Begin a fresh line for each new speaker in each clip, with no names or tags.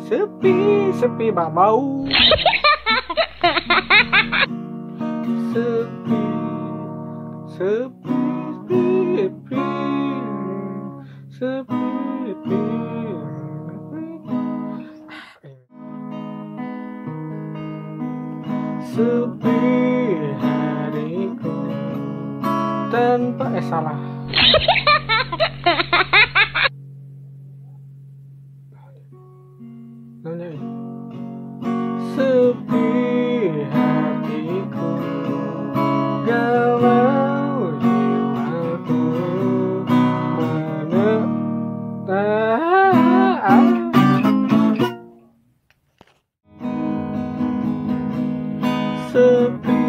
Sepi, sepi bau. Sepi, sepi, sepi, sepi, sepi. Sepi hariku tanpa salah. Sepi hatiku, galau jiwaku, sepi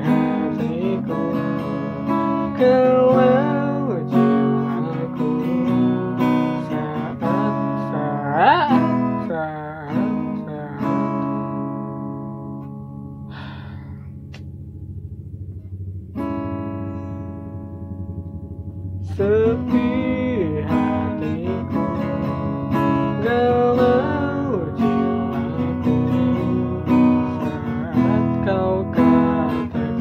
hatiku, galau jiwaku, saat sepi hatiku, galau jiwaku, saat kau katakan